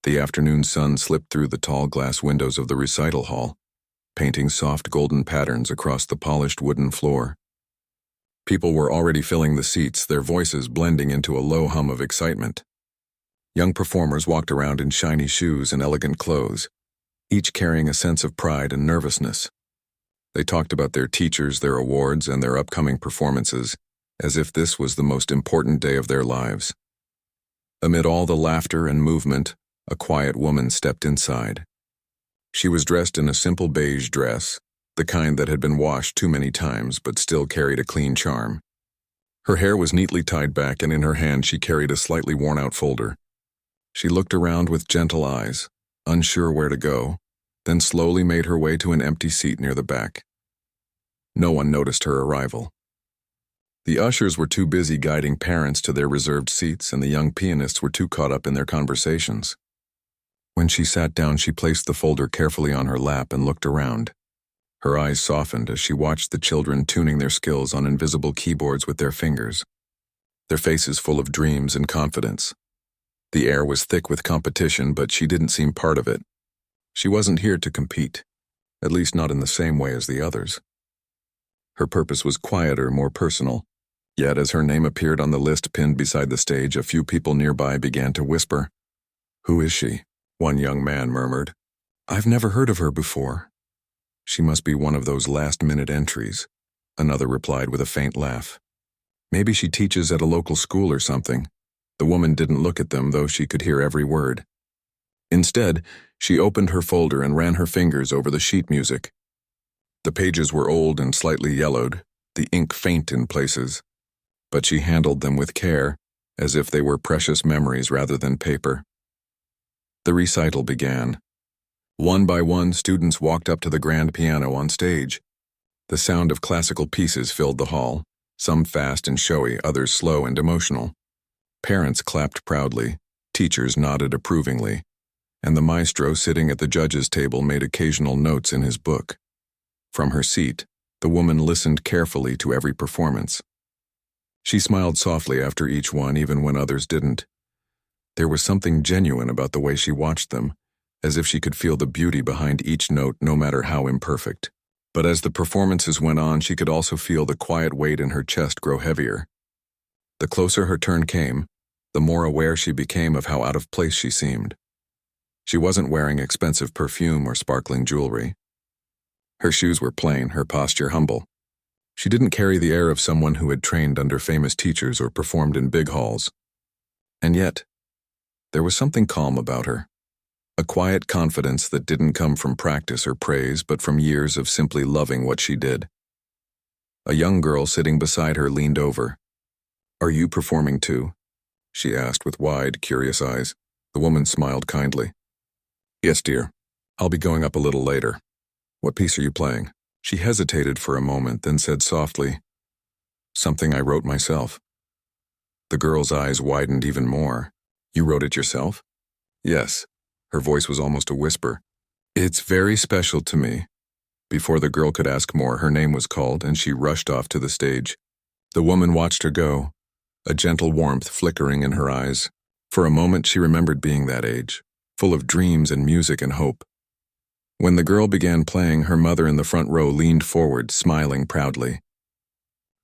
The afternoon sun slipped through the tall glass windows of the recital hall, painting soft golden patterns across the polished wooden floor. People were already filling the seats, their voices blending into a low hum of excitement. Young performers walked around in shiny shoes and elegant clothes, each carrying a sense of pride and nervousness. They talked about their teachers, their awards, and their upcoming performances, as if this was the most important day of their lives. Amid all the laughter and movement, a quiet woman stepped inside. She was dressed in a simple beige dress, the kind that had been washed too many times but still carried a clean charm. Her hair was neatly tied back, and in her hand she carried a slightly worn-out folder. She looked around with gentle eyes, unsure where to go, then slowly made her way to an empty seat near the back. No one noticed her arrival. The ushers were too busy guiding parents to their reserved seats, and the young pianists were too caught up in their conversations. When she sat down, she placed the folder carefully on her lap and looked around. Her eyes softened as she watched the children tuning their skills on invisible keyboards with their fingers, their faces full of dreams and confidence. The air was thick with competition, but she didn't seem part of it. She wasn't here to compete, at least not in the same way as the others. Her purpose was quieter, more personal. Yet as her name appeared on the list pinned beside the stage, a few people nearby began to whisper. "Who is she?" one young man murmured. "I've never heard of her before." "She must be one of those last-minute entries," another replied with a faint laugh. "Maybe she teaches at a local school or something." The woman didn't look at them, though she could hear every word. Instead, she opened her folder and ran her fingers over the sheet music. The pages were old and slightly yellowed, the ink faint in places, but she handled them with care, as if they were precious memories rather than paper. The recital began. One by one, students walked up to the grand piano on stage. The sound of classical pieces filled the hall, some fast and showy, others slow and emotional. Parents clapped proudly, teachers nodded approvingly, and the maestro sitting at the judges' table made occasional notes in his book. From her seat, the woman listened carefully to every performance. She smiled softly after each one, even when others didn't. There was something genuine about the way she watched them, as if she could feel the beauty behind each note, no matter how imperfect. But as the performances went on, she could also feel the quiet weight in her chest grow heavier. The closer her turn came, the more aware she became of how out of place she seemed. She wasn't wearing expensive perfume or sparkling jewelry. Her shoes were plain, her posture humble. She didn't carry the air of someone who had trained under famous teachers or performed in big halls. And yet, there was something calm about her. A quiet confidence that didn't come from practice or praise, but from years of simply loving what she did. A young girl sitting beside her leaned over. "Are you performing too?" she asked with wide, curious eyes. The woman smiled kindly. "Yes, dear. I'll be going up a little later." "What piece are you playing?" She hesitated for a moment, then said softly, "Something I wrote myself." The girl's eyes widened even more. "You wrote it yourself?" "Yes." Her voice was almost a whisper. "It's very special to me." Before the girl could ask more, her name was called, and she rushed off to the stage. The woman watched her go, a gentle warmth flickering in her eyes. For a moment she remembered being that age, full of dreams and music and hope. When the girl began playing, her mother in the front row leaned forward, smiling proudly.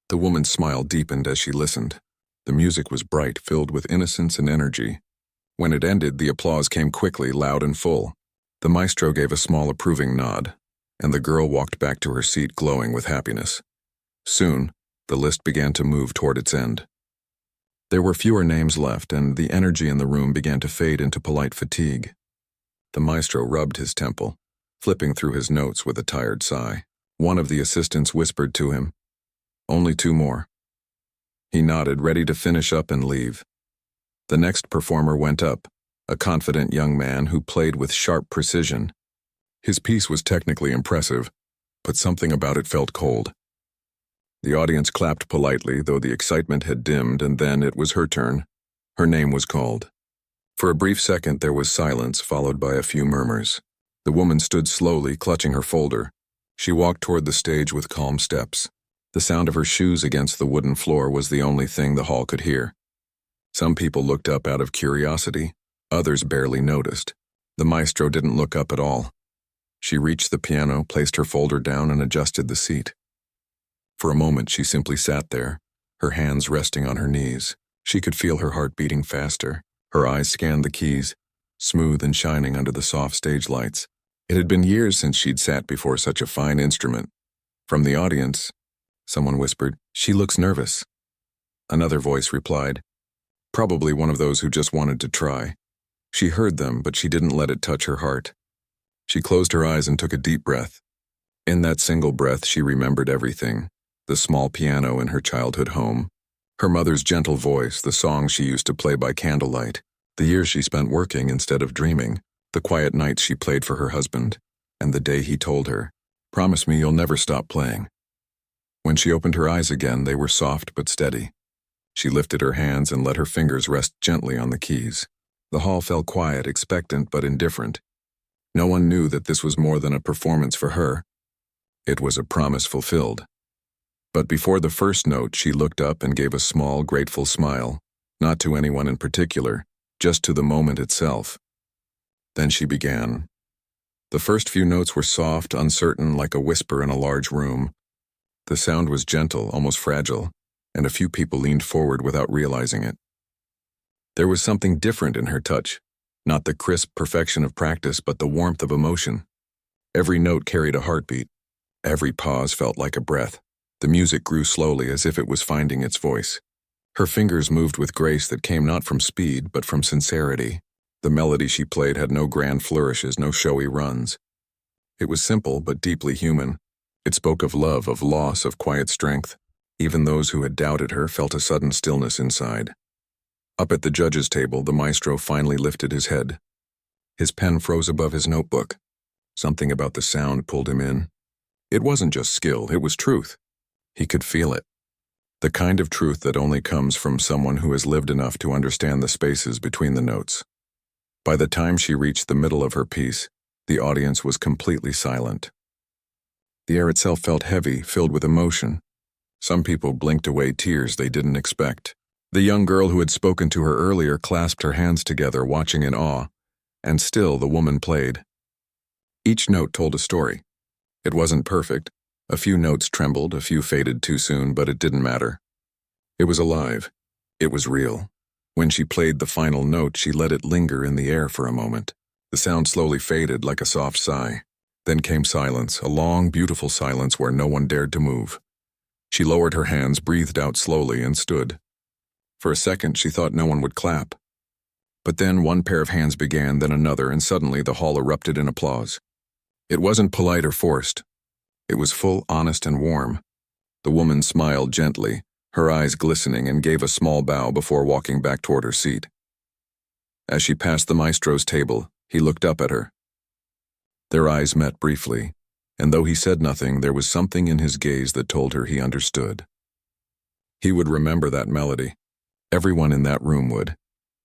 The woman's smile deepened as she listened. The music was bright, filled with innocence and energy. When it ended, the applause came quickly, loud and full. The maestro gave a small approving nod, and the girl walked back to her seat glowing with happiness. Soon, the list began to move toward its end. There were fewer names left, and the energy in the room began to fade into polite fatigue. The maestro rubbed his temple, flipping through his notes with a tired sigh. One of the assistants whispered to him, "Only 2 more." He nodded, ready to finish up and leave. The next performer went up, a confident young man who played with sharp precision. His piece was technically impressive, but something about it felt cold. The audience clapped politely, though the excitement had dimmed, and then it was her turn. Her name was called. For a brief second there was silence, followed by a few murmurs. The woman stood slowly, clutching her folder. She walked toward the stage with calm steps. The sound of her shoes against the wooden floor was the only thing the hall could hear. Some people looked up out of curiosity, Others barely noticed. The maestro didn't look up at all. She reached the piano, placed her folder down, and adjusted the seat. For a moment, she simply sat there, her hands resting on her knees. She could feel her heart beating faster. Her eyes scanned the keys, smooth and shining under the soft stage lights. It had been years since she'd sat before such a fine instrument. From the audience, someone whispered, "She looks nervous." Another voice replied, probably one of those who just wanted to try. She heard them, but she didn't let it touch her heart. She closed her eyes and took a deep breath. In that single breath, she remembered everything: the small piano in her childhood home, her mother's gentle voice, the songs she used to play by candlelight, the years she spent working instead of dreaming, the quiet nights she played for her husband, and the day he told her, "Promise me you'll never stop playing." When she opened her eyes again, they were soft but steady. She lifted her hands and let her fingers rest gently on the keys. The hall fell quiet, expectant but indifferent. No one knew that this was more than a performance for her. It was a promise fulfilled. But before the first note, she looked up and gave a small, grateful smile, not to anyone in particular, just to the moment itself. Then she began. The first few notes were soft, uncertain, like a whisper in a large room. The sound was gentle, almost fragile, and a few people leaned forward without realizing it. There was something different in her touch, not the crisp perfection of practice, but the warmth of emotion. Every note carried a heartbeat. Every pause felt like a breath. The music grew slowly, as if it was finding its voice. Her fingers moved with grace that came not from speed, but from sincerity. The melody she played had no grand flourishes, no showy runs. It was simple, but deeply human. It spoke of love, of loss, of quiet strength. Even those who had doubted her felt a sudden stillness inside. Up at the judges' table, the maestro finally lifted his head. His pen froze above his notebook. Something about the sound pulled him in. It wasn't just skill, it was truth. He could feel it. The kind of truth that only comes from someone who has lived enough to understand the spaces between the notes. By the time she reached the middle of her piece, the audience was completely silent. The air itself felt heavy, filled with emotion. Some people blinked away tears they didn't expect. The young girl who had spoken to her earlier clasped her hands together, watching in awe, and still the woman played. Each note told a story. It wasn't perfect. A few notes trembled, a few faded too soon, but it didn't matter. It was alive. It was real. When she played the final note, she let it linger in the air for a moment. The sound slowly faded like a soft sigh. Then came silence, a long, beautiful silence where no one dared to move. She lowered her hands, breathed out slowly, and stood. For a second, she thought no one would clap. But then one pair of hands began, then another, and suddenly the hall erupted in applause. It wasn't polite or forced. It was full, honest, and warm. The woman smiled gently, her eyes glistening, and gave a small bow before walking back toward her seat. As she passed the maestro's table, he looked up at her. Their eyes met briefly, and though he said nothing, there was something in his gaze that told her he understood. He would remember that melody. Everyone in that room would.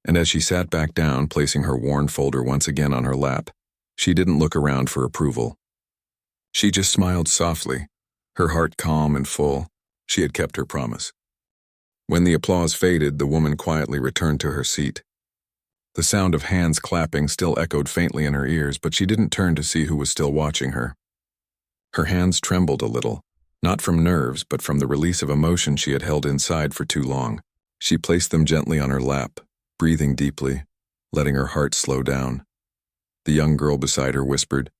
And as she sat back down, placing her worn folder once again on her lap, she didn't look around for approval. She just smiled softly, her heart calm and full. She had kept her promise. When the applause faded, the woman quietly returned to her seat. The sound of hands clapping still echoed faintly in her ears, but she didn't turn to see who was still watching her. Her hands trembled a little, not from nerves, but from the release of emotion she had held inside for too long. She placed them gently on her lap, breathing deeply, letting her heart slow down. The young girl beside her whispered,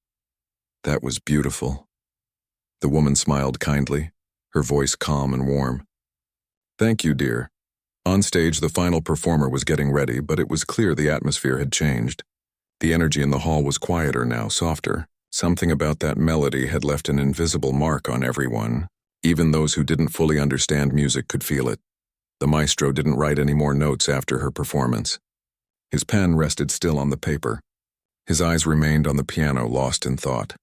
"That was beautiful." The woman smiled kindly, her voice calm and warm. "Thank you, dear." On stage, the final performer was getting ready, but it was clear the atmosphere had changed. The energy in the hall was quieter now, softer. Something about that melody had left an invisible mark on everyone. Even those who didn't fully understand music could feel it. The maestro didn't write any more notes after her performance. His pen rested still on the paper. His eyes remained on the piano, lost in thought.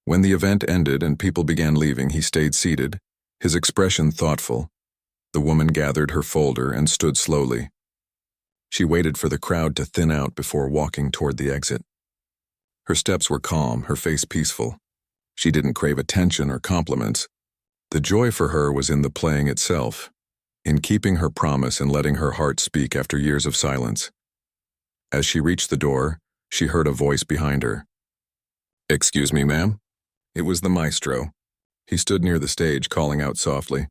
When the event ended and people began leaving, he stayed seated, his expression thoughtful. The woman gathered her folder and stood slowly. She waited for the crowd to thin out before walking toward the exit. Her steps were calm, her face peaceful. She didn't crave attention or compliments. The joy for her was in the playing itself, in keeping her promise and letting her heart speak after years of silence. As she reached the door, she heard a voice behind her. "Excuse me, ma'am?" It was the maestro. He stood near the stage, calling out softly.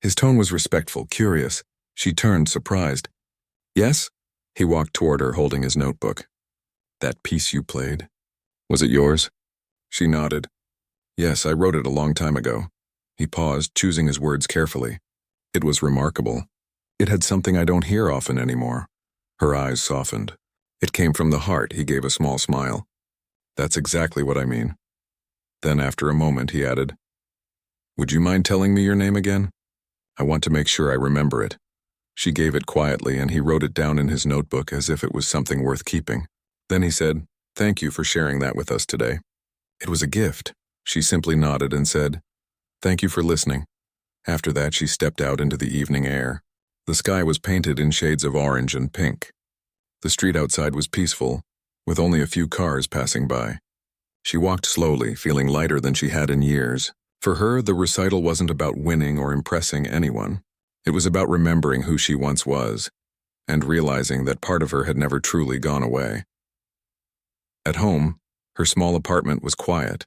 His tone was respectful, curious. She turned, surprised. "Yes?" He walked toward her, holding his notebook. "That piece you played, was it yours?" She nodded. "Yes, I wrote it a long time ago." He paused, choosing his words carefully. "It was remarkable. It had something I don't hear often anymore." Her eyes softened. "It came from the heart," he gave a small smile. "That's exactly what I mean." Then after a moment he added, "Would you mind telling me your name again? I want to make sure I remember it." She gave it quietly, and he wrote it down in his notebook as if it was something worth keeping. Then he said, "Thank you for sharing that with us today." "It was a gift." She simply nodded and said, "Thank you for listening." After that, she stepped out into the evening air. The sky was painted in shades of orange and pink. The street outside was peaceful, with only a few cars passing by. She walked slowly, feeling lighter than she had in years. For her, the recital wasn't about winning or impressing anyone. It was about remembering who she once was, and realizing that part of her had never truly gone away. At home, her small apartment was quiet.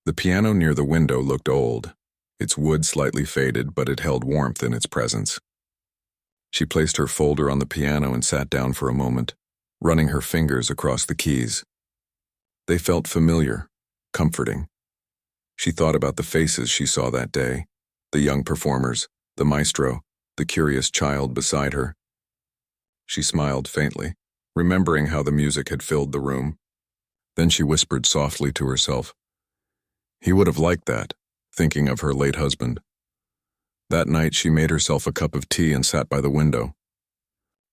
The piano near the window looked old. Its wood slightly faded, but it held warmth in its presence. She placed her folder on the piano and sat down for a moment, running her fingers across the keys. They felt familiar, comforting. She thought about the faces she saw that day, the young performers, the maestro, the curious child beside her. She smiled faintly, remembering how the music had filled the room. Then she whispered softly to herself, "He would have liked that," thinking of her late husband. That night she made herself a cup of tea and sat by the window.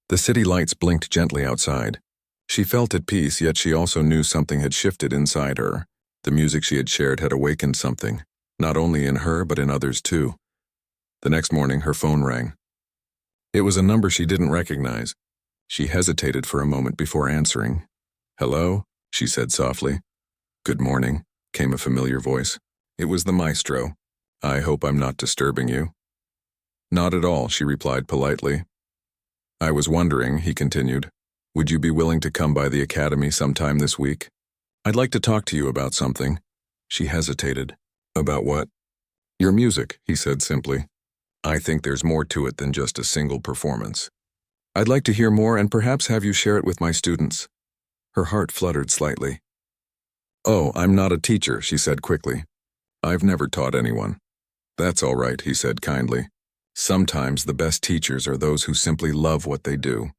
The city lights blinked gently outside. She felt at peace, yet she also knew something had shifted inside her. The music she had shared had awakened something, not only in her but in others too. The next morning her phone rang. It was a number she didn't recognize. She hesitated for a moment before answering. "Hello?" she said softly. "Good morning," came a familiar voice. It was the maestro. "I hope I'm not disturbing you." "Not at all," she replied politely. "I was wondering," he continued, "would you be willing to come by the academy sometime this week? I'd like to talk to you about something." She hesitated. "About what?" "Your music," he said simply. "I think there's more to it than just a single performance. I'd like to hear more and perhaps have you share it with my students." Her heart fluttered slightly. "Oh, I'm not a teacher," she said quickly. "I've never taught anyone." "That's all right," he said kindly. "Sometimes the best teachers are those who simply love what they do.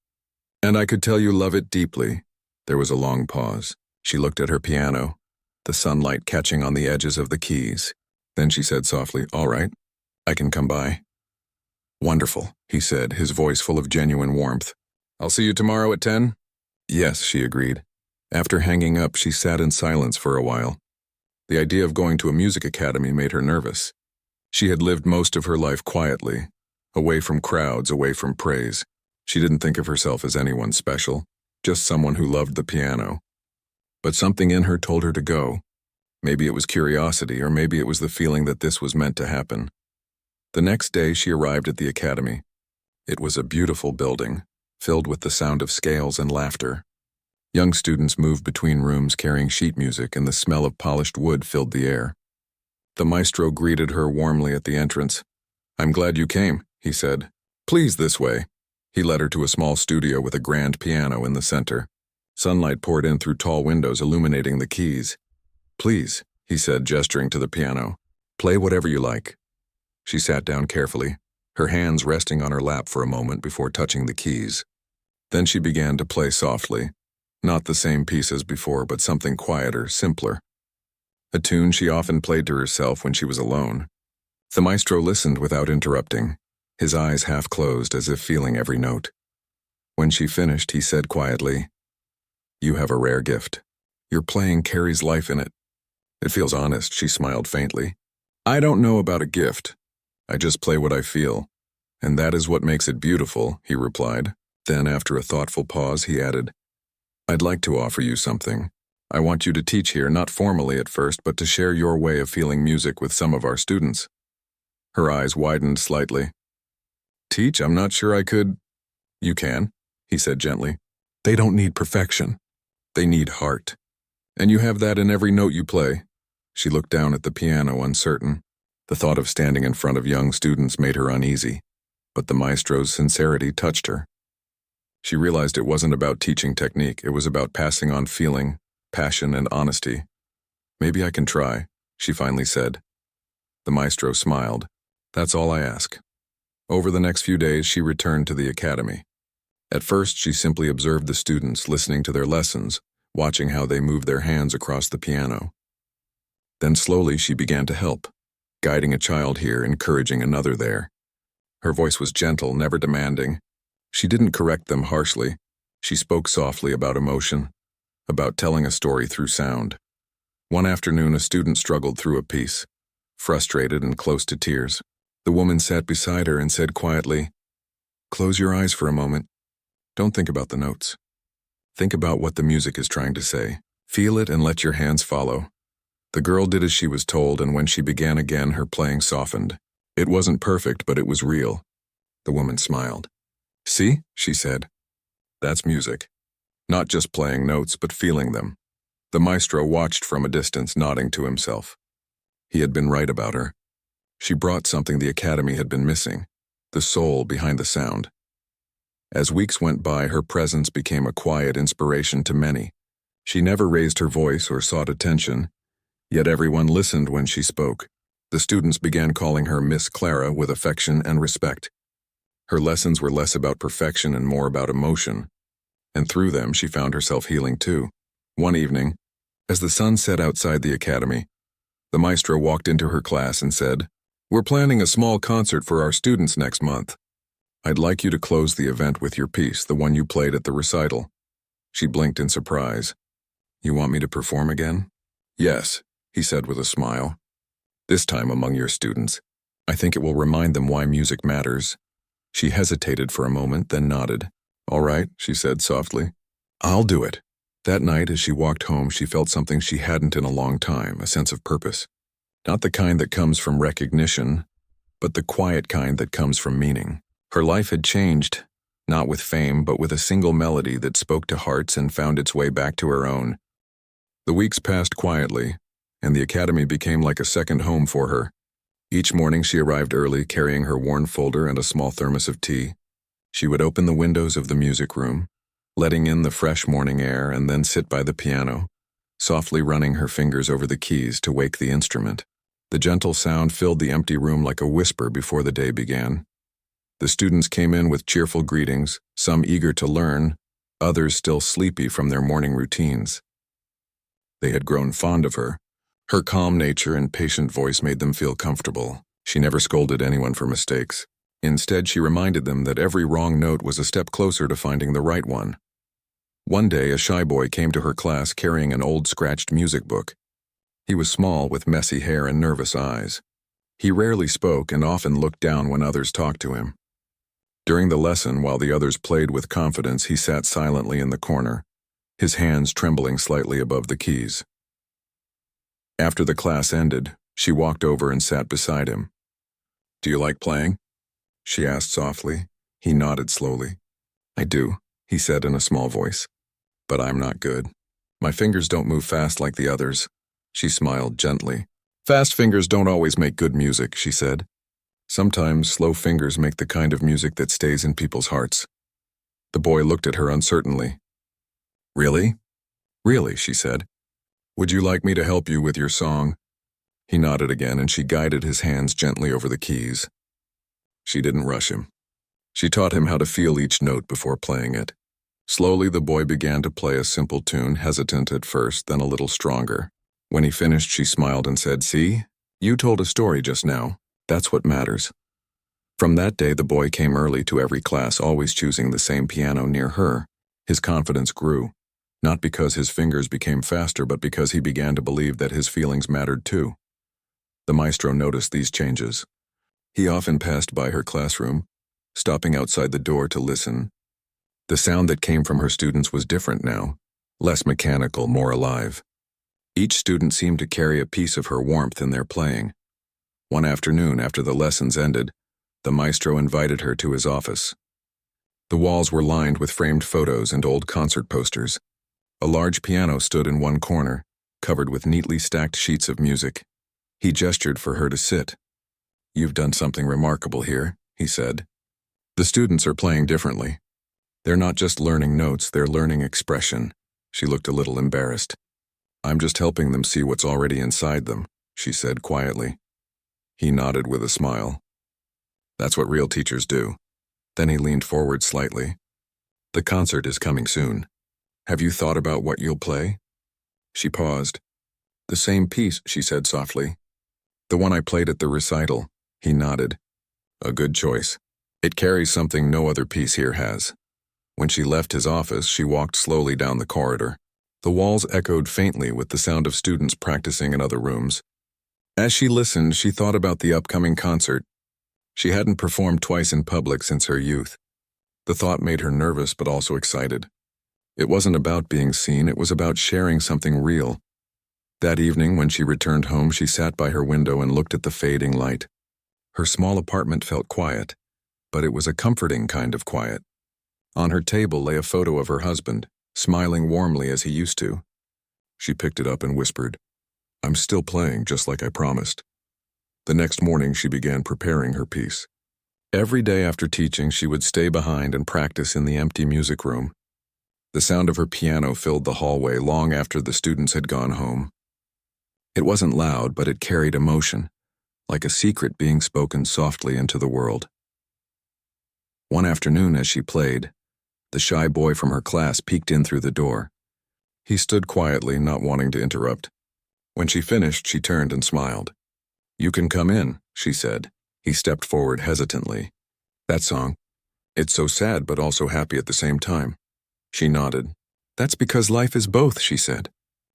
And I could tell you love it deeply." There was a long pause. She looked at her piano, the sunlight catching on the edges of the keys. Then she said softly, "All right, I can come by." "Wonderful," he said, his voice full of genuine warmth. "I'll see you tomorrow at 10? "Yes," she agreed. After hanging up, she sat in silence for a while. The idea of going to a music academy made her nervous. She had lived most of her life quietly, away from crowds, away from praise. She didn't think of herself as anyone special, just someone who loved the piano. But something in her told her to go. Maybe it was curiosity, or maybe it was the feeling that this was meant to happen. The next day she arrived at the academy. It was a beautiful building, filled with the sound of scales and laughter. Young students moved between rooms carrying sheet music, and the smell of polished wood filled the air. The maestro greeted her warmly at the entrance. "I'm glad you came," he said. "Please, this way." He led her to a small studio with a grand piano in the center. Sunlight poured in through tall windows, illuminating the keys. "Please," he said, gesturing to the piano. "Play whatever you like." She sat down carefully, her hands resting on her lap for a moment before touching the keys. Then she began to play softly. Not the same piece as before, but something quieter, simpler. A tune she often played to herself when she was alone. The maestro listened without interrupting, his eyes half closed as if feeling every note. When she finished, he said quietly, "You have a rare gift. Your playing carries life in it." "It feels honest," she smiled faintly. "I don't know about a gift. I just play what I feel. And that is what makes it beautiful," he replied. Then, after a thoughtful pause, he added, "I'd like to offer you something. I want you to teach here, not formally at first, but to share your way of feeling music with some of our students." Her eyes widened slightly. "Teach? I'm not sure I could." "You can," he said gently. They don't need perfection. They need heart. And you have that in every note you play. She looked down at the piano, uncertain. The thought of standing in front of young students made her uneasy, but the maestro's sincerity touched her. She realized it wasn't about teaching technique, it was about passing on feeling, passion, and honesty. Maybe I can try, she finally said. The maestro smiled. That's all I ask. Over the next few days, she returned to the academy. At first, she simply observed the students, listening to their lessons, watching how they moved their hands across the piano. Then slowly she began to help, guiding a child here, encouraging another there. Her voice was gentle, never demanding. She didn't correct them harshly. She spoke softly about emotion, about telling a story through sound. One afternoon, a student struggled through a piece, frustrated and close to tears. The woman sat beside her and said quietly, "Close your eyes for a moment. Don't think about the notes. Think about what the music is trying to say. Feel it and let your hands follow." The girl did as she was told, and when she began again, her playing softened. It wasn't perfect, but it was real. The woman smiled. "See," she said. "That's music. Not just playing notes, but feeling them." The maestro watched from a distance, nodding to himself. He had been right about her. She brought something the academy had been missing, the soul behind the sound. As weeks went by, her presence became a quiet inspiration to many. She never raised her voice or sought attention, yet everyone listened when she spoke. The students began calling her Miss Clara with affection and respect. Her lessons were less about perfection and more about emotion, and through them she found herself healing too. One evening, as the sun set outside the academy, the maestro walked into her class and said, "We're planning a small concert for our students next month. I'd like you to close the event with your piece, the one you played at the recital." She blinked in surprise. "You want me to perform again?" "Yes," he said with a smile. "This time among your students. I think it will remind them why music matters." She hesitated for a moment, then nodded. "All right," she said softly. "I'll do it." That night, as she walked home, she felt something she hadn't in a long time, a sense of purpose. Not the kind that comes from recognition, but the quiet kind that comes from meaning. Her life had changed, not with fame, but with a single melody that spoke to hearts and found its way back to her own. The weeks passed quietly, and the academy became like a second home for her. Each morning she arrived early, carrying her worn folder and a small thermos of tea. She would open the windows of the music room, letting in the fresh morning air, and then sit by the piano, softly running her fingers over the keys to wake the instrument. The gentle sound filled the empty room like a whisper before the day began. The students came in with cheerful greetings, some eager to learn, others still sleepy from their morning routines. They had grown fond of her. Her calm nature and patient voice made them feel comfortable. She never scolded anyone for mistakes. Instead, she reminded them that every wrong note was a step closer to finding the right one. One day, a shy boy came to her class carrying an old scratched music book. He was small, with messy hair and nervous eyes. He rarely spoke and often looked down when others talked to him. During the lesson, while the others played with confidence, he sat silently in the corner, his hands trembling slightly above the keys. After the class ended, she walked over and sat beside him. "Do you like playing?" she asked softly. He nodded slowly. "I do," he said in a small voice. "But I'm not good. My fingers don't move fast like the others." She smiled gently. "Fast fingers don't always make good music," she said. "Sometimes slow fingers make the kind of music that stays in people's hearts." The boy looked at her uncertainly. "Really?" "Really," she said. "Would you like me to help you with your song?" He nodded again, and she guided his hands gently over the keys. She didn't rush him. She taught him how to feel each note before playing it. Slowly, the boy began to play a simple tune, hesitant at first, then a little stronger. When he finished, she smiled and said, "See, you told a story just now. That's what matters." From that day, the boy came early to every class, always choosing the same piano near her. His confidence grew, not because his fingers became faster, but because he began to believe that his feelings mattered too. The maestro noticed these changes. He often passed by her classroom, stopping outside the door to listen. The sound that came from her students was different now, less mechanical, more alive. Each student seemed to carry a piece of her warmth in their playing. One afternoon, after the lessons ended, the maestro invited her to his office. The walls were lined with framed photos and old concert posters. A large piano stood in one corner, covered with neatly stacked sheets of music. He gestured for her to sit. "You've done something remarkable here," he said. "The students are playing differently. They're not just learning notes, they're learning expression." She looked a little embarrassed. "I'm just helping them see what's already inside them," she said quietly. He nodded with a smile. "That's what real teachers do." Then he leaned forward slightly. "The concert is coming soon. Have you thought about what you'll play?" She paused. "The same piece," she said softly. "The one I played at the recital." He nodded. "A good choice. It carries something no other piece here has." When she left his office, she walked slowly down the corridor. The walls echoed faintly with the sound of students practicing in other rooms. As she listened, she thought about the upcoming concert. She hadn't performed twice in public since her youth. The thought made her nervous but also excited. It wasn't about being seen, it was about sharing something real. That evening, when she returned home, she sat by her window and looked at the fading light. Her small apartment felt quiet, but it was a comforting kind of quiet. On her table lay a photo of her husband, smiling warmly as he used to. She picked it up and whispered, "I'm still playing, just like I promised." The next morning, she began preparing her piece. Every day after teaching, she would stay behind and practice in the empty music room. The sound of her piano filled the hallway long after the students had gone home. It wasn't loud, but it carried emotion, like a secret being spoken softly into the world. One afternoon, as she played, the shy boy from her class peeked in through the door. He stood quietly, not wanting to interrupt. When she finished, she turned and smiled. "You can come in," she said. He stepped forward hesitantly. "That song? It's so sad but also happy at the same time." She nodded. "That's because life is both," she said.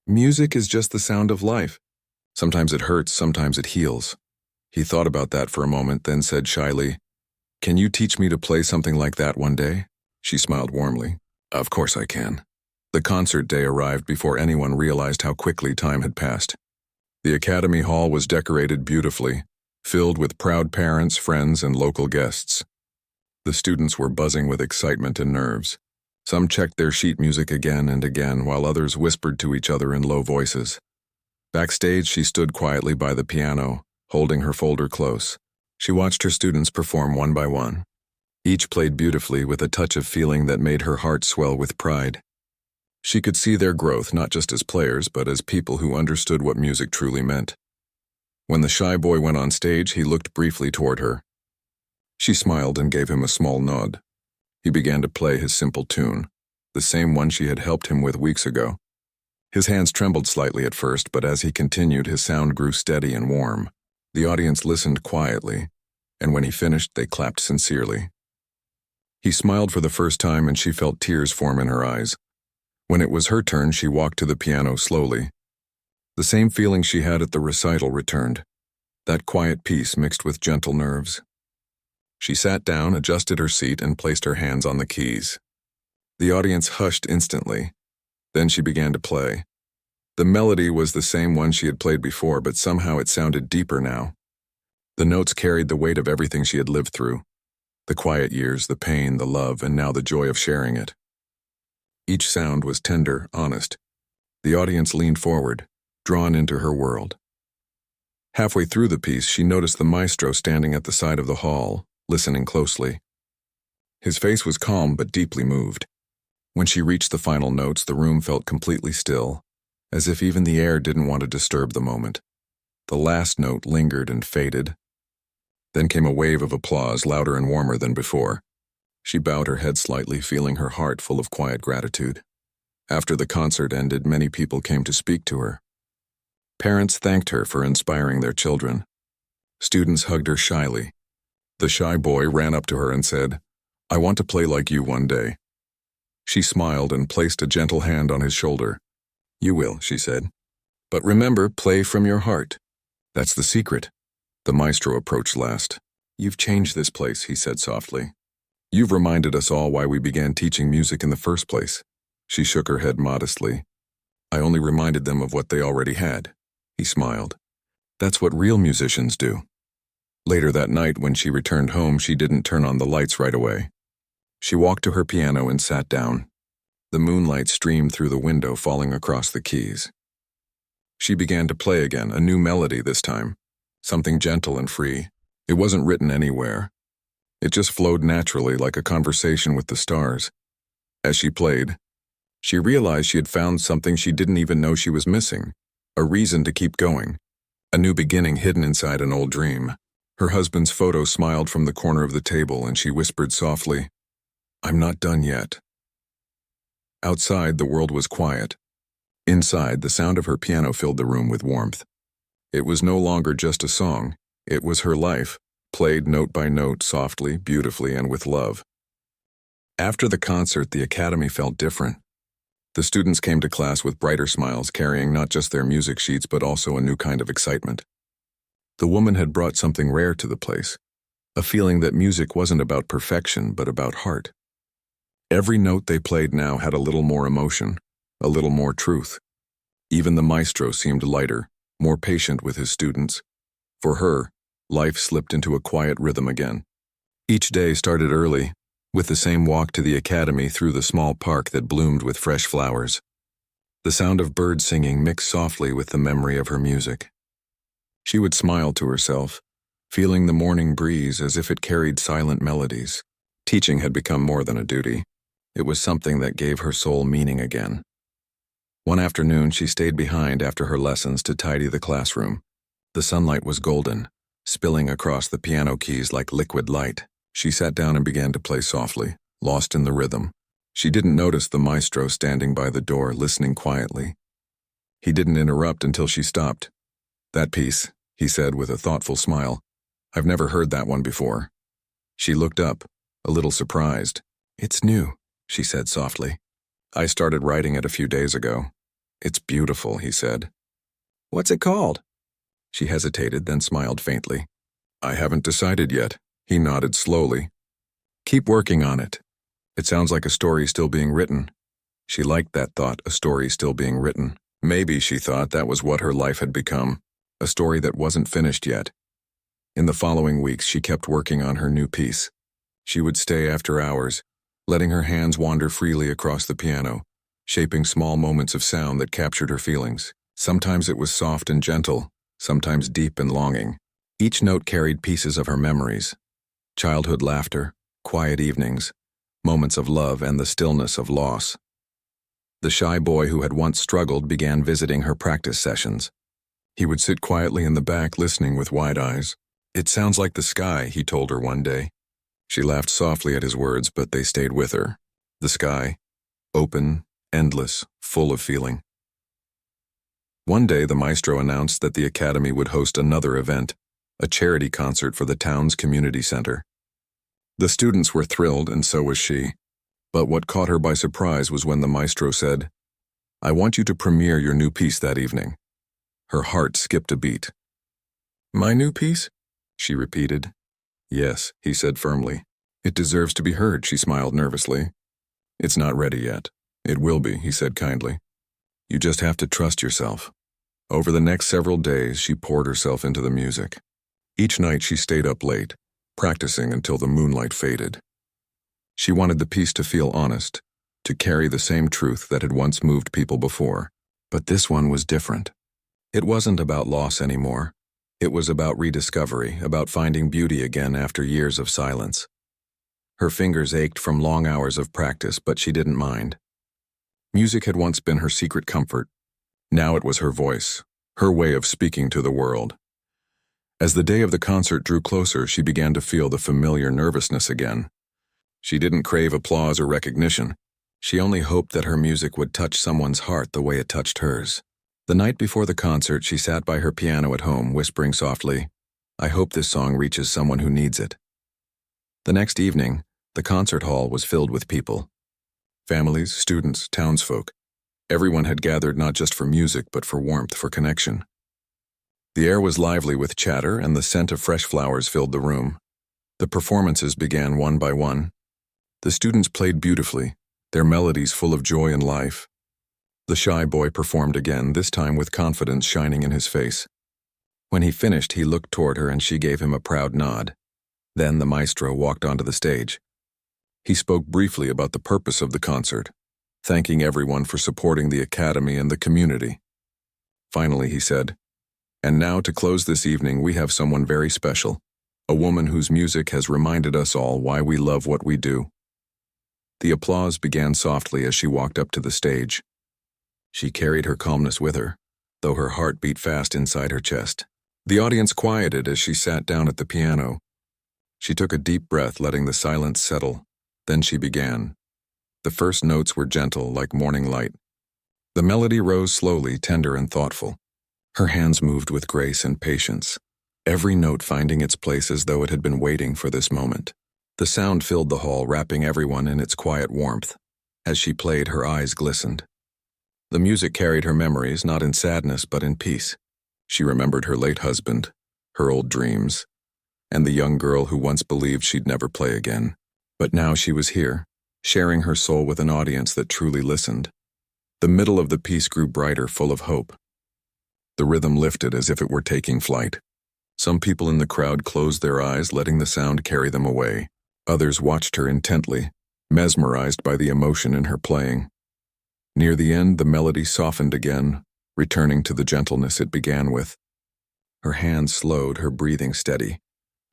"Music is just the sound of life. Sometimes it hurts, sometimes it heals." He thought about that for a moment, then said shyly, "Can you teach me to play something like that one day?" She smiled warmly. "Of course I can." The concert day arrived before anyone realized how quickly time had passed. The Academy Hall was decorated beautifully, filled with proud parents, friends, and local guests. The students were buzzing with excitement and nerves. Some checked their sheet music again and again, while others whispered to each other in low voices. Backstage, she stood quietly by the piano, holding her folder close. She watched her students perform one by one. Each played beautifully with a touch of feeling that made her heart swell with pride. She could see their growth not just as players, but as people who understood what music truly meant. When the shy boy went on stage, he looked briefly toward her. She smiled and gave him a small nod. He began to play his simple tune, the same one she had helped him with weeks ago. His hands trembled slightly at first, but as he continued, his sound grew steady and warm. The audience listened quietly, and when he finished, they clapped sincerely. He smiled for the first time, and she felt tears form in her eyes. When it was her turn, she walked to the piano slowly. The same feeling she had at the recital returned, that quiet peace mixed with gentle nerves. She sat down, adjusted her seat, and placed her hands on the keys. The audience hushed instantly. Then she began to play. The melody was the same one she had played before, but somehow it sounded deeper now. The notes carried the weight of everything she had lived through. The quiet years, the pain, the love, and now the joy of sharing it. Each sound was tender, honest. The audience leaned forward, drawn into her world. Halfway through the piece, she noticed the maestro standing at the side of the hall, listening closely. His face was calm but deeply moved. When she reached the final notes, the room felt completely still, as if even the air didn't want to disturb the moment. The last note lingered and faded. Then came a wave of applause, louder and warmer than before. She bowed her head slightly, feeling her heart full of quiet gratitude. After the concert ended, many people came to speak to her. Parents thanked her for inspiring their children. Students hugged her shyly. The shy boy ran up to her and said, "I want to play like you one day." She smiled and placed a gentle hand on his shoulder. "You will," she said. "But remember, play from your heart. That's the secret." The maestro approached last. "You've changed this place," he said softly. "You've reminded us all why we began teaching music in the first place." She shook her head modestly. "I only reminded them of what they already had." He smiled. "That's what real musicians do." Later that night, when she returned home, she didn't turn on the lights right away. She walked to her piano and sat down. The moonlight streamed through the window, falling across the keys. She began to play again, a new melody this time, something gentle and free. It wasn't written anywhere. It just flowed naturally, like a conversation with the stars. As she played, she realized she had found something she didn't even know she was missing, a reason to keep going, a new beginning hidden inside an old dream. Her husband's photo smiled from the corner of the table, and she whispered softly, "I'm not done yet." Outside, the world was quiet. Inside, the sound of her piano filled the room with warmth. It was no longer just a song. It was her life, played note by note, softly, beautifully, and with love. After the concert, the academy felt different. The students came to class with brighter smiles, carrying not just their music sheets but also a new kind of excitement. The woman had brought something rare to the place, a feeling that music wasn't about perfection but about heart. Every note they played now had a little more emotion, a little more truth. Even the maestro seemed lighter, more patient with his students. For her, life slipped into a quiet rhythm again. Each day started early, with the same walk to the academy through the small park that bloomed with fresh flowers. The sound of birds singing mixed softly with the memory of her music. She would smile to herself, feeling the morning breeze as if it carried silent melodies. Teaching had become more than a duty. It was something that gave her soul meaning again. One afternoon, she stayed behind after her lessons to tidy the classroom. The sunlight was golden, spilling across the piano keys like liquid light. She sat down and began to play softly, lost in the rhythm. She didn't notice the maestro standing by the door, listening quietly. He didn't interrupt until she stopped. "That piece," he said with a thoughtful smile. "I've never heard that one before." She looked up, a little surprised. "It's new," she said softly. "I started writing it a few days ago." "It's beautiful," he said. "What's it called?" She hesitated, then smiled faintly. "I haven't decided yet." He nodded slowly. "Keep working on it. It sounds like a story still being written." She liked that thought, a story still being written. Maybe, she thought, that was what her life had become, a story that wasn't finished yet. In the following weeks, she kept working on her new piece. She would stay after hours, letting her hands wander freely across the piano, shaping small moments of sound that captured her feelings. Sometimes it was soft and gentle, sometimes deep and longing. Each note carried pieces of her memories: childhood laughter, quiet evenings, moments of love, and the stillness of loss. The shy boy who had once struggled began visiting her practice sessions. He would sit quietly in the back, listening with wide eyes. "It sounds like the sky," he told her one day. She laughed softly at his words, but they stayed with her. The sky, open, endless, full of feeling. One day, the maestro announced that the academy would host another event, a charity concert for the town's community center. The students were thrilled, and so was she. But what caught her by surprise was when the maestro said, "I want you to premiere your new piece that evening." Her heart skipped a beat. "My new piece?" she repeated. "Yes," he said firmly. "It deserves to be heard," she smiled nervously. "It's not ready yet. It will be," he said kindly. "You just have to trust yourself." Over the next several days, she poured herself into the music. Each night she stayed up late, practicing until the moonlight faded. She wanted the piece to feel honest, to carry the same truth that had once moved people before. But this one was different. It wasn't about loss anymore. It was about rediscovery, about finding beauty again after years of silence. Her fingers ached from long hours of practice, but she didn't mind. Music had once been her secret comfort. Now it was her voice, her way of speaking to the world. As the day of the concert drew closer, she began to feel the familiar nervousness again. She didn't crave applause or recognition. She only hoped that her music would touch someone's heart the way it touched hers. The night before the concert, she sat by her piano at home, whispering softly, "I hope this song reaches someone who needs it." The next evening, the concert hall was filled with people. Families, students, townsfolk. Everyone had gathered not just for music, but for warmth, for connection. The air was lively with chatter, and the scent of fresh flowers filled the room. The performances began one by one. The students played beautifully, their melodies full of joy and life. The shy boy performed again, this time with confidence shining in his face. When he finished, he looked toward her and she gave him a proud nod. Then the maestro walked onto the stage. He spoke briefly about the purpose of the concert, thanking everyone for supporting the academy and the community. Finally, he said, "And now to close this evening, we have someone very special, a woman whose music has reminded us all why we love what we do." The applause began softly as she walked up to the stage. She carried her calmness with her, though her heart beat fast inside her chest. The audience quieted as she sat down at the piano. She took a deep breath, letting the silence settle. Then she began. The first notes were gentle, like morning light. The melody rose slowly, tender and thoughtful. Her hands moved with grace and patience, every note finding its place as though it had been waiting for this moment. The sound filled the hall, wrapping everyone in its quiet warmth. As she played, her eyes glistened. The music carried her memories, not in sadness but in peace. She remembered her late husband, her old dreams, and the young girl who once believed she'd never play again. But now she was here, sharing her soul with an audience that truly listened. The middle of the piece grew brighter, full of hope. The rhythm lifted as if it were taking flight. Some people in the crowd closed their eyes, letting the sound carry them away. Others watched her intently, mesmerized by the emotion in her playing. Near the end, the melody softened again, returning to the gentleness it began with. Her hands slowed, her breathing steady,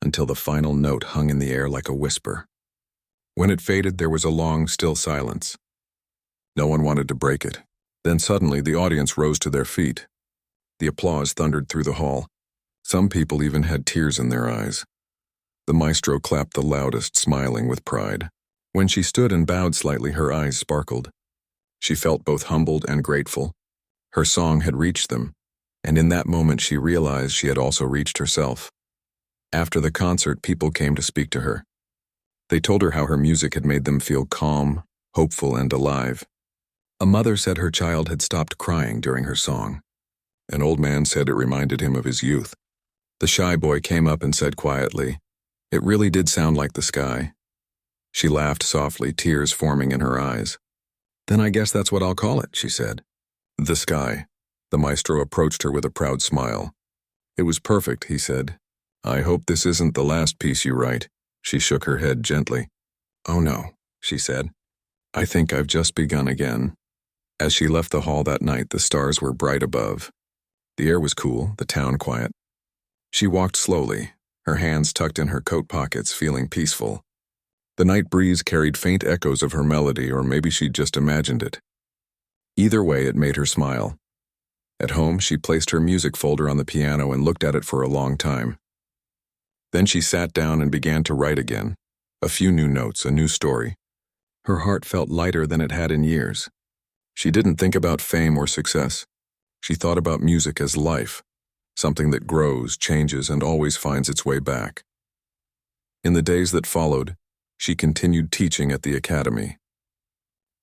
until the final note hung in the air like a whisper. When it faded, there was a long, still silence. No one wanted to break it. Then suddenly, the audience rose to their feet. The applause thundered through the hall. Some people even had tears in their eyes. The maestro clapped the loudest, smiling with pride. When she stood and bowed slightly, her eyes sparkled. She felt both humbled and grateful. Her song had reached them, and in that moment she realized she had also reached herself. After the concert, people came to speak to her. They told her how her music had made them feel calm, hopeful, and alive. A mother said her child had stopped crying during her song. An old man said it reminded him of his youth. The shy boy came up and said quietly, "It really did sound like the sky." She laughed softly, tears forming in her eyes. "Then I guess that's what I'll call it," she said. "The sky." The maestro approached her with a proud smile. "It was perfect," he said. "I hope this isn't the last piece you write." She shook her head gently. "Oh no," she said. "I think I've just begun again." As she left the hall that night, the stars were bright above. The air was cool, the town quiet. She walked slowly, her hands tucked in her coat pockets, feeling peaceful. The night breeze carried faint echoes of her melody, or maybe she'd just imagined it. Either way, it made her smile. At home, she placed her music folder on the piano and looked at it for a long time. Then she sat down and began to write again. A few new notes, a new story. Her heart felt lighter than it had in years. She didn't think about fame or success. She thought about music as life, something that grows, changes, and always finds its way back. In the days that followed, she continued teaching at the academy.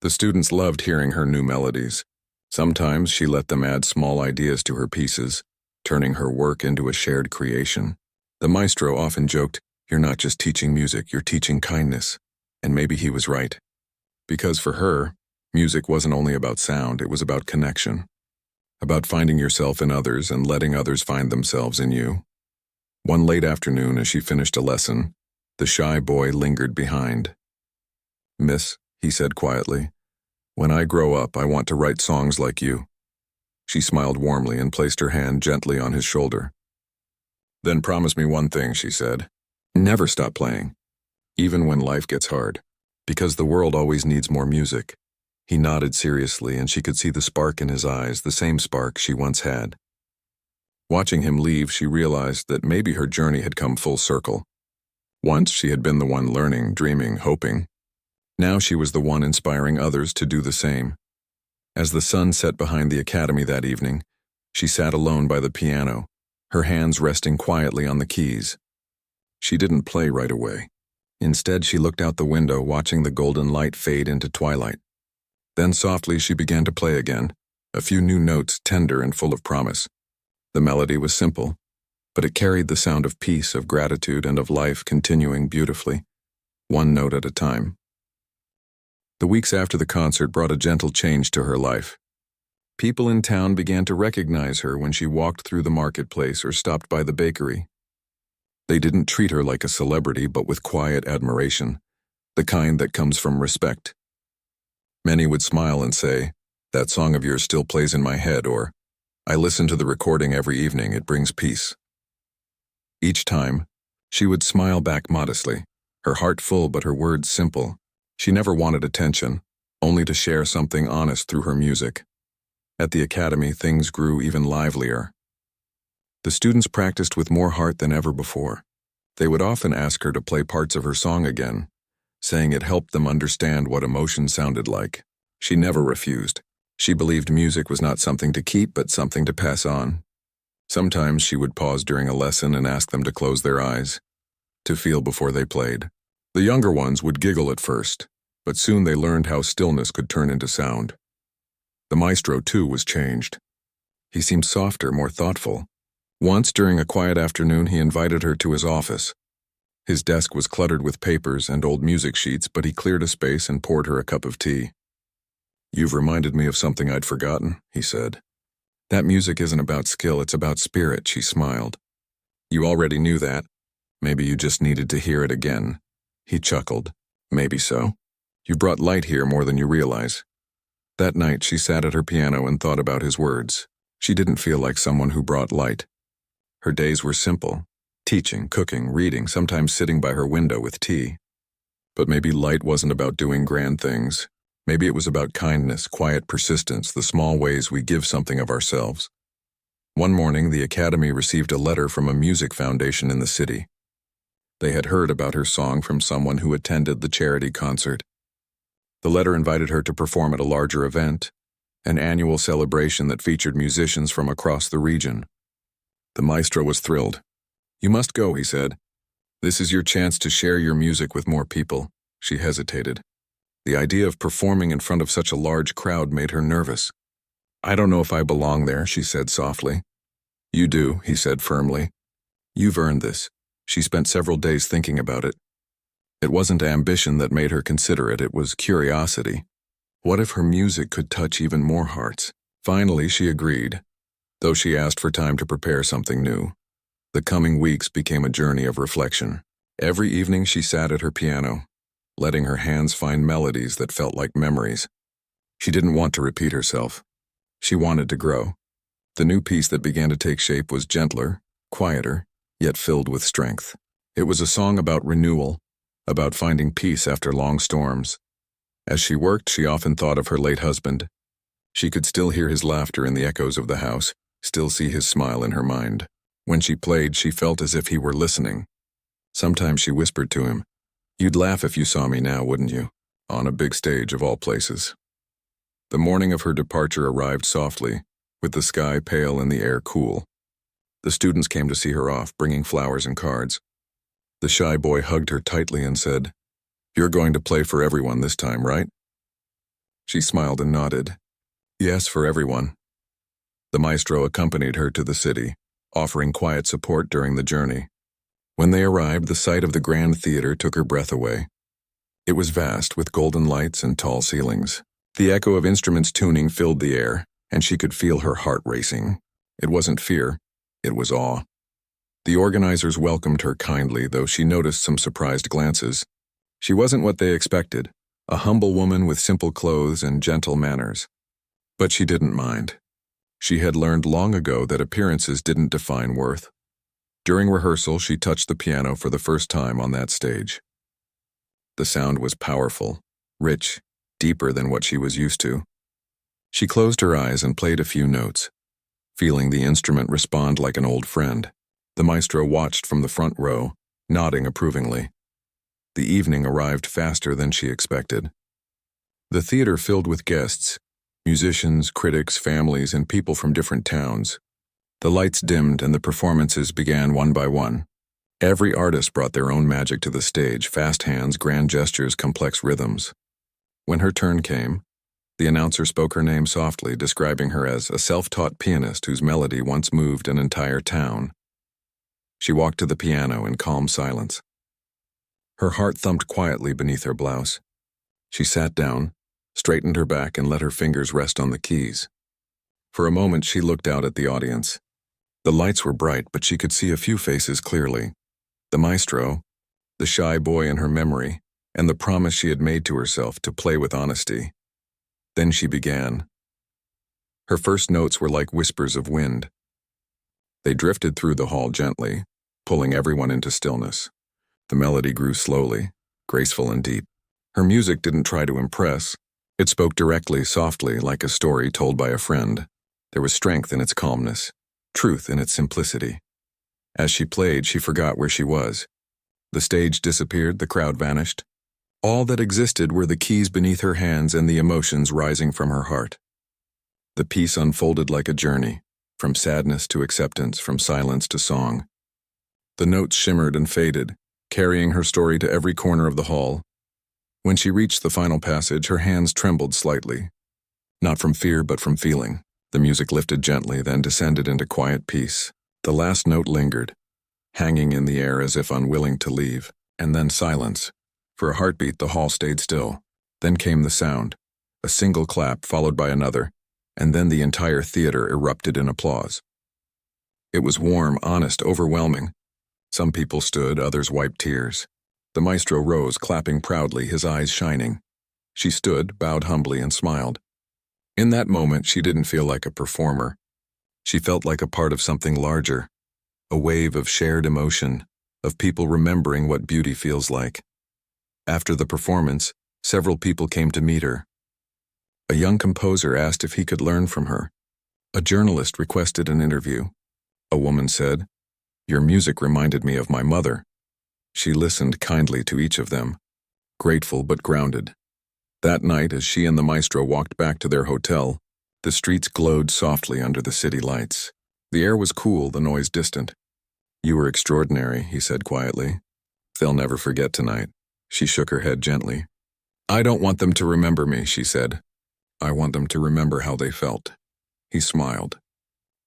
The students loved hearing her new melodies. Sometimes she let them add small ideas to her pieces, turning her work into a shared creation. The maestro often joked, "You're not just teaching music, you're teaching kindness." And maybe he was right. Because for her, music wasn't only about sound, it was about connection. About finding yourself in others and letting others find themselves in you. One late afternoon, as she finished a lesson, the shy boy lingered behind. "Miss," he said quietly, "when I grow up, I want to write songs like you." She smiled warmly and placed her hand gently on his shoulder. "Then promise me one thing," she said. "Never stop playing, even when life gets hard, because the world always needs more music." He nodded seriously, and she could see the spark in his eyes, the same spark she once had. Watching him leave, she realized that maybe her journey had come full circle. Once she had been the one learning, dreaming, hoping. Now she was the one inspiring others to do the same. As the sun set behind the academy that evening, she sat alone by the piano, her hands resting quietly on the keys. She didn't play right away. Instead, she looked out the window, watching the golden light fade into twilight. Then softly she began to play again, a few new notes, tender and full of promise. The melody was simple, but it carried the sound of peace, of gratitude, and of life continuing beautifully, one note at a time. The weeks after the concert brought a gentle change to her life. People in town began to recognize her when she walked through the marketplace or stopped by the bakery. They didn't treat her like a celebrity, but with quiet admiration. the kind that comes from respect. Many would smile and say, "That song of yours still plays in my head," or, "I listen to the recording every evening, it brings peace." Each time, she would smile back modestly, her heart full but her words simple. She never wanted attention, only to share something honest through her music. At the academy, things grew even livelier. The students practiced with more heart than ever before. They would often ask her to play parts of her song again, saying it helped them understand what emotion sounded like. She never refused. She believed music was not something to keep, but something to pass on. Sometimes she would pause during a lesson and ask them to close their eyes, to feel before they played. The younger ones would giggle at first, but soon they learned how stillness could turn into sound. The maestro, too, was changed. He seemed softer, more thoughtful. Once, during a quiet afternoon, he invited her to his office. His desk was cluttered with papers and old music sheets, but he cleared a space and poured her a cup of tea. "You've reminded me of something I'd forgotten," he said. "That music isn't about skill, it's about spirit," she smiled. "You already knew that. Maybe you just needed to hear it again." He chuckled. "Maybe so. You brought light here more than you realize." That night, she sat at her piano and thought about his words. She didn't feel like someone who brought light. Her days were simple: teaching, cooking, reading, sometimes sitting by her window with tea. But maybe light wasn't about doing grand things. Maybe it was about kindness, quiet persistence, the small ways we give something of ourselves. One morning, the academy received a letter from a music foundation in the city. They had heard about her song from someone who attended the charity concert. The letter invited her to perform at a larger event, an annual celebration that featured musicians from across the region. The maestro was thrilled. "You must go," he said. "This is your chance to share your music with more people." She hesitated. The idea of performing in front of such a large crowd made her nervous. "I don't know if I belong there," she said softly. "You do," he said firmly. "You've earned this." She spent several days thinking about it. It wasn't ambition that made her consider it, it was curiosity. What if her music could touch even more hearts? Finally, she agreed, though she asked for time to prepare something new. The coming weeks became a journey of reflection. Every evening she sat at her piano, letting her hands find melodies that felt like memories. She didn't want to repeat herself. She wanted to grow. The new piece that began to take shape was gentler, quieter, yet filled with strength. It was a song about renewal, about finding peace after long storms. As she worked, she often thought of her late husband. She could still hear his laughter in the echoes of the house, still see his smile in her mind. When she played, she felt as if he were listening. Sometimes she whispered to him, "You'd laugh if you saw me now, wouldn't you?" On a big stage of all places. The morning of her departure arrived softly, with the sky pale and the air cool. The students came to see her off, bringing flowers and cards. The shy boy hugged her tightly and said, "You're going to play for everyone this time, right?" She smiled and nodded. "Yes, for everyone." The maestro accompanied her to the city, offering quiet support during the journey. When they arrived, the sight of the grand theater took her breath away. It was vast, with golden lights and tall ceilings. The echo of instruments tuning filled the air, and she could feel her heart racing. It wasn't fear, it was awe. The organizers welcomed her kindly, though she noticed some surprised glances. She wasn't what they expected, a humble woman with simple clothes and gentle manners. But she didn't mind. She had learned long ago that appearances didn't define worth. During rehearsal, she touched the piano for the first time on that stage. The sound was powerful, rich, deeper than what she was used to. She closed her eyes and played a few notes, feeling the instrument respond like an old friend. The maestro watched from the front row, nodding approvingly. The evening arrived faster than she expected. The theater filled with guests, musicians, critics, families, and people from different towns. The lights dimmed and the performances began one by one. Every artist brought their own magic to the stage, fast hands, grand gestures, complex rhythms. When her turn came, the announcer spoke her name softly, describing her as a self-taught pianist whose melody once moved an entire town. She walked to the piano in calm silence. Her heart thumped quietly beneath her blouse. She sat down, straightened her back, and let her fingers rest on the keys. For a moment, she looked out at the audience. The lights were bright, but she could see a few faces clearly. The maestro, the shy boy in her memory, and the promise she had made to herself to play with honesty. Then she began. Her first notes were like whispers of wind. They drifted through the hall gently, pulling everyone into stillness. The melody grew slowly, graceful and deep. Her music didn't try to impress. It spoke directly, softly, like a story told by a friend. There was strength in its calmness, truth in its simplicity. As she played, she forgot where she was. The stage disappeared, the crowd vanished. All that existed were the keys beneath her hands and the emotions rising from her heart. The piece unfolded like a journey, from sadness to acceptance, from silence to song. The notes shimmered and faded, carrying her story to every corner of the hall. When she reached the final passage, her hands trembled slightly. Not from fear, but from feeling. The music lifted gently, then descended into quiet peace. The last note lingered, hanging in the air as if unwilling to leave, and then silence. For a heartbeat, the hall stayed still. Then came the sound, a single clap followed by another, and then the entire theater erupted in applause. It was warm, honest, overwhelming. Some people stood, others wiped tears. The maestro rose, clapping proudly, his eyes shining. She stood, bowed humbly, and smiled. In that moment, she didn't feel like a performer. She felt like a part of something larger, a wave of shared emotion, of people remembering what beauty feels like. After the performance, several people came to meet her. A young composer asked if he could learn from her. A journalist requested an interview. A woman said, "Your music reminded me of my mother." She listened kindly to each of them, grateful but grounded. That night, as she and the maestro walked back to their hotel, the streets glowed softly under the city lights. The air was cool, the noise distant. "You were extraordinary," he said quietly. "They'll never forget tonight." She shook her head gently. "I don't want them to remember me," she said. "I want them to remember how they felt." He smiled.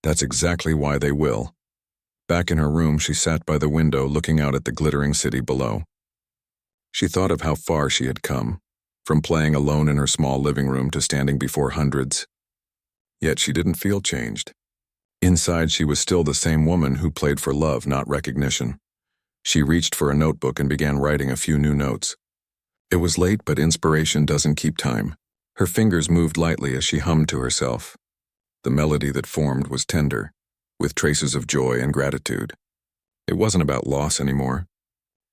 "That's exactly why they will." Back in her room, she sat by the window looking out at the glittering city below. She thought of how far she had come, from playing alone in her small living room to standing before hundreds. Yet she didn't feel changed. Inside, she was still the same woman who played for love, not recognition. She reached for a notebook and began writing a few new notes. It was late, but inspiration doesn't keep time. Her fingers moved lightly as she hummed to herself. The melody that formed was tender, with traces of joy and gratitude. It wasn't about loss anymore.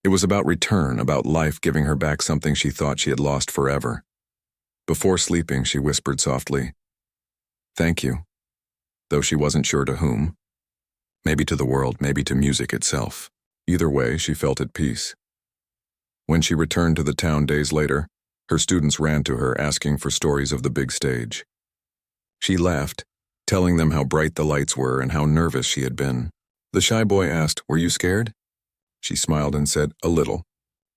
It was about return, about life giving her back something she thought she had lost forever. Before sleeping, she whispered softly, "Thank you," though she wasn't sure to whom. Maybe to the world, maybe to music itself. Either way, she felt at peace. When she returned to the town days later, her students ran to her asking for stories of the big stage. She laughed, telling them how bright the lights were and how nervous she had been. The shy boy asked, "Were you scared?" She smiled and said, "A little.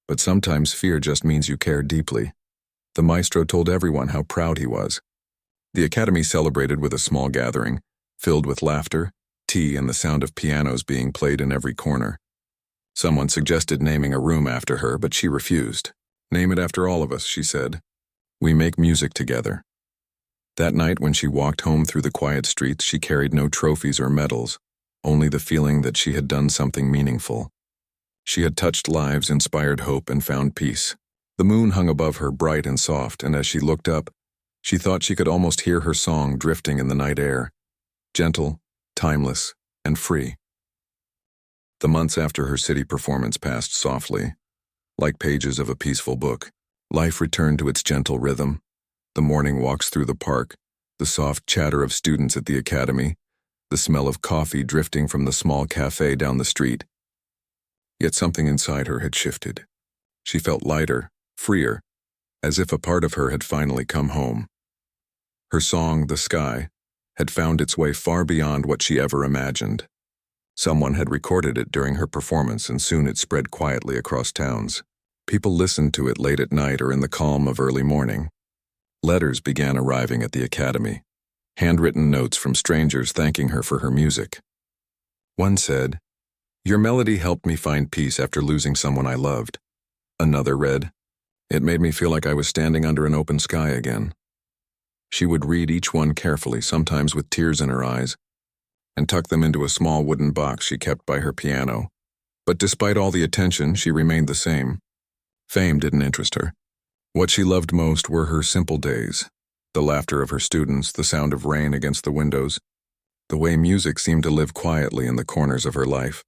But sometimes fear just means you care deeply." The maestro told everyone how proud he was. The academy celebrated with a small gathering, filled with laughter, tea, and the sound of pianos being played in every corner. Someone suggested naming a room after her, but she refused. "Name it after all of us," she said. "We make music together." That night, when she walked home through the quiet streets, she carried no trophies or medals, only the feeling that she had done something meaningful. She had touched lives, inspired hope, and found peace. The moon hung above her, bright and soft, and as she looked up, she thought she could almost hear her song drifting in the night air, gentle, timeless, and free. The months after her city performance passed softly, like pages of a peaceful book. Life returned to its gentle rhythm. The morning walks through the park, the soft chatter of students at the academy, the smell of coffee drifting from the small cafe down the street. Yet something inside her had shifted. She felt lighter, freer, as if a part of her had finally come home. Her song, "The Sky," had found its way far beyond what she ever imagined. Someone had recorded it during her performance, and soon it spread quietly across towns. People listened to it late at night or in the calm of early morning. Letters began arriving at the academy, handwritten notes from strangers thanking her for her music. One said, "Your melody helped me find peace after losing someone I loved." Another read, "It made me feel like I was standing under an open sky again." She would read each one carefully, sometimes with tears in her eyes, and tuck them into a small wooden box she kept by her piano. But despite all the attention, she remained the same, Fame didn't interest her. What she loved most were her simple days, the laughter of her students, the sound of rain against the windows, the way music seemed to live quietly in the corners of her life.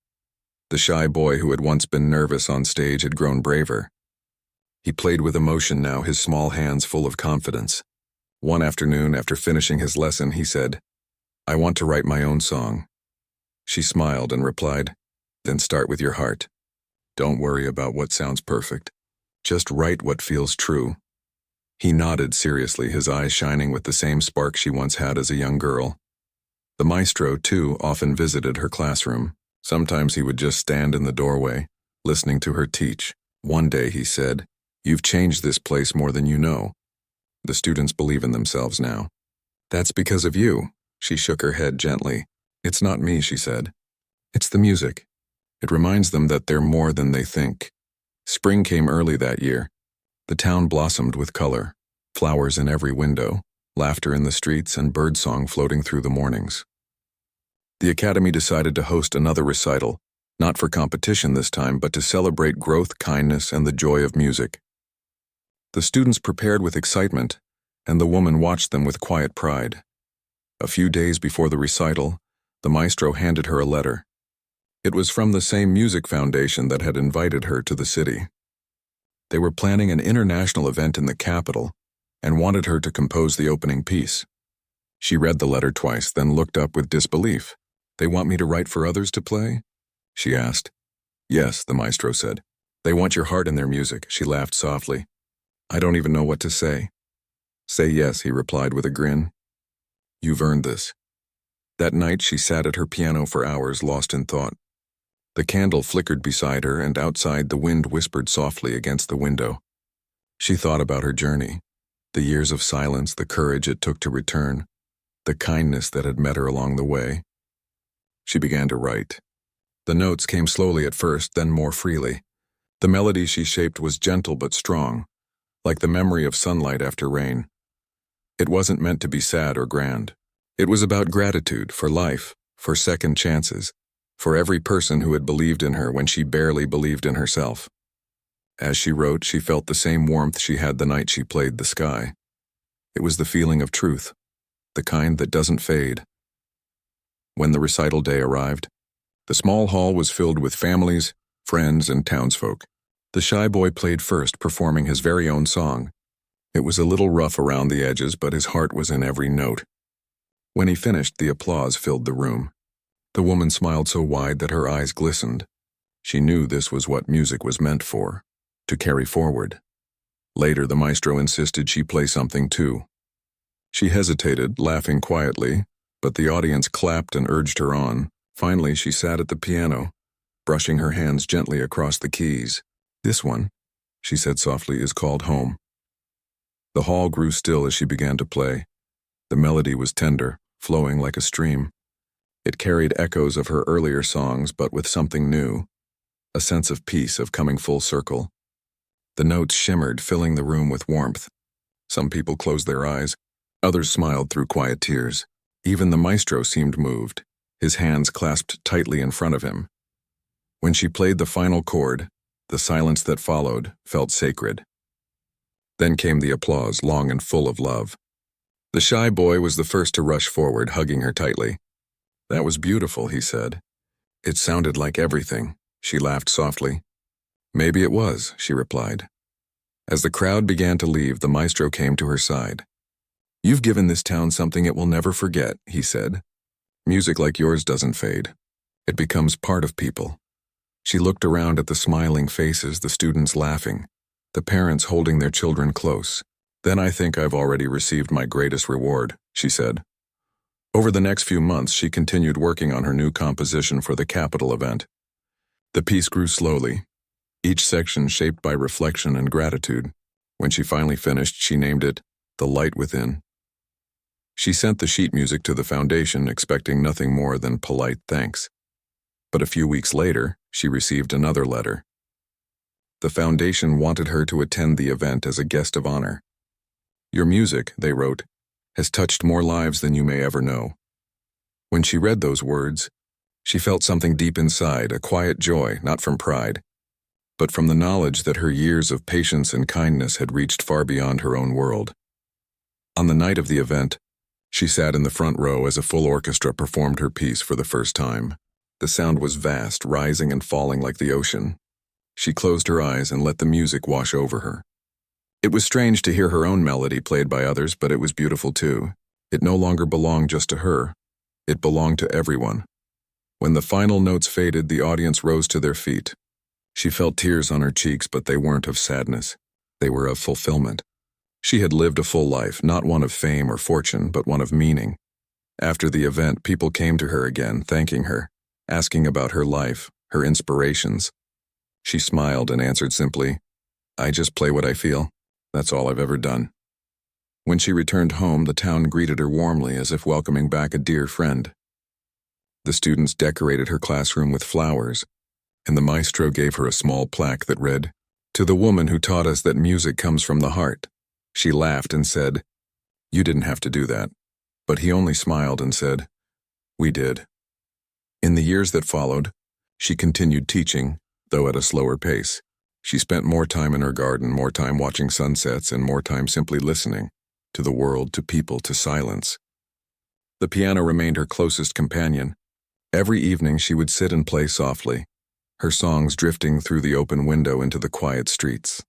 The shy boy who had once been nervous on stage had grown braver. He played with emotion now, his small hands full of confidence. One afternoon, after finishing his lesson, he said, "I want to write my own song." She smiled and replied, "Then start with your heart. Don't worry about what sounds perfect. Just write what feels true." He nodded seriously, his eyes shining with the same spark she once had as a young girl. The maestro, too, often visited her classroom. Sometimes he would just stand in the doorway, listening to her teach. One day he said, "You've changed this place more than you know. The students believe in themselves now." "That's because of you." She shook her head gently. "It's not me," she said. "It's the music. It reminds them that they're more than they think." Spring came early that year. The town blossomed with color, flowers in every window, laughter in the streets, and birdsong floating through the mornings. The academy decided to host another recital, not for competition this time, but to celebrate growth, kindness, and the joy of music. The students prepared with excitement, and the woman watched them with quiet pride. A few days before the recital, the maestro handed her a letter. It was from the same music foundation that had invited her to the city. They were planning an international event in the capital and wanted her to compose the opening piece. She read the letter twice, then looked up with disbelief. "They want me to write for others to play?" she asked. "Yes," the maestro said. "They want your heart in their music." She laughed softly. "I don't even know what to say." "Say yes," he replied with a grin. "You've earned this." That night she sat at her piano for hours, lost in thought. The candle flickered beside her, and outside the wind whispered softly against the window. She thought about her journey, the years of silence, the courage it took to return, the kindness that had met her along the way. She began to write. The notes came slowly at first, then more freely. The melody she shaped was gentle but strong, like the memory of sunlight after rain. It wasn't meant to be sad or grand. It was about gratitude for life, for second chances, for every person who had believed in her when she barely believed in herself. As she wrote, she felt the same warmth she had the night she played the sky. It was the feeling of truth, the kind that doesn't fade. When the recital day arrived, the small hall was filled with families, friends, and townsfolk. The shy boy played first, performing his very own song. It was a little rough around the edges, but his heart was in every note. When he finished, the applause filled the room. The woman smiled so wide that her eyes glistened. She knew this was what music was meant for, to carry forward. Later, the maestro insisted she play something too. She hesitated, laughing quietly, but the audience clapped and urged her on. Finally, she sat at the piano, brushing her hands gently across the keys. "This one," she said softly, "is called Home." The hall grew still as she began to play. The melody was tender, flowing like a stream. It carried echoes of her earlier songs, but with something new, a sense of peace, of coming full circle. The notes shimmered, filling the room with warmth. Some people closed their eyes, others smiled through quiet tears. Even the maestro seemed moved, his hands clasped tightly in front of him. When she played the final chord, the silence that followed felt sacred. Then came the applause, long and full of love. The shy boy was the first to rush forward, hugging her tightly. "That was beautiful," he said. "It sounded like everything." She laughed softly. "Maybe it was," she replied. As the crowd began to leave, the maestro came to her side. "You've given this town something it will never forget," he said. "Music like yours doesn't fade. It becomes part of people." She looked around at the smiling faces, the students laughing, the parents holding their children close. "Then I think I've already received my greatest reward," she said. Over the next few months, she continued working on her new composition for the Capital event. The piece grew slowly, each section shaped by reflection and gratitude. When she finally finished, she named it The Light Within. She sent the sheet music to the foundation, expecting nothing more than polite thanks. But a few weeks later, she received another letter. The foundation wanted her to attend the event as a guest of honor. "Your music," they wrote, "has touched more lives than you may ever know." When she read those words, she felt something deep inside, a quiet joy, not from pride, but from the knowledge that her years of patience and kindness had reached far beyond her own world. On the night of the event, she sat in the front row as a full orchestra performed her piece for the first time. The sound was vast, rising and falling like the ocean. She closed her eyes and let the music wash over her. It was strange to hear her own melody played by others, but it was beautiful too. It no longer belonged just to her. It belonged to everyone. When the final notes faded, the audience rose to their feet. She felt tears on her cheeks, but they weren't of sadness. They were of fulfillment. She had lived a full life, not one of fame or fortune, but one of meaning. After the event, people came to her again, thanking her, asking about her life, her inspirations. She smiled and answered simply, "I just play what I feel. That's all I've ever done." When she returned home, the town greeted her warmly as if welcoming back a dear friend. The students decorated her classroom with flowers, and the maestro gave her a small plaque that read, "To the woman who taught us that music comes from the heart." She laughed and said, "You didn't have to do that." But he only smiled and said, "We did." In the years that followed, she continued teaching, though at a slower pace. She spent more time in her garden, more time watching sunsets, and more time simply listening to the world, to people, to silence. The piano remained her closest companion. Every evening she would sit and play softly, her songs drifting through the open window into the quiet streets.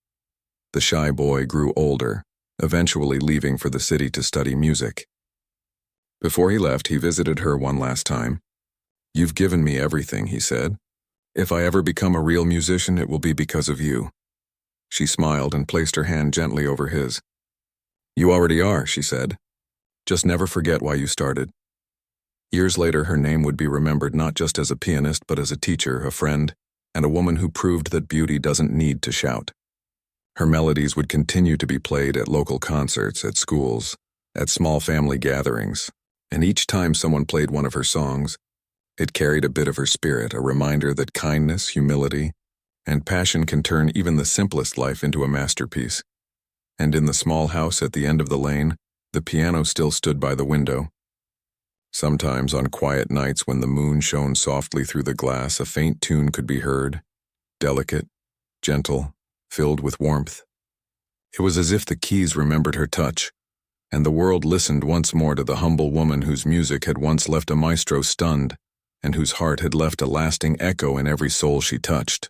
The shy boy grew older, eventually leaving for the city to study music. Before he left, he visited her one last time. "You've given me everything," he said. "If I ever become a real musician, it will be because of you." She smiled and placed her hand gently over his. "You already are," she said. "Just never forget why you started." Years later, her name would be remembered not just as a pianist, but as a teacher, a friend, and a woman who proved that beauty doesn't need to shout. Her melodies would continue to be played at local concerts, at schools, at small family gatherings, and each time someone played one of her songs, it carried a bit of her spirit, a reminder that kindness, humility, and passion can turn even the simplest life into a masterpiece. And in the small house at the end of the lane, the piano still stood by the window. Sometimes on quiet nights when the moon shone softly through the glass, a faint tune could be heard, delicate, gentle, filled with warmth. It was as if the keys remembered her touch, and the world listened once more to the humble woman whose music had once left a maestro stunned, and whose heart had left a lasting echo in every soul she touched.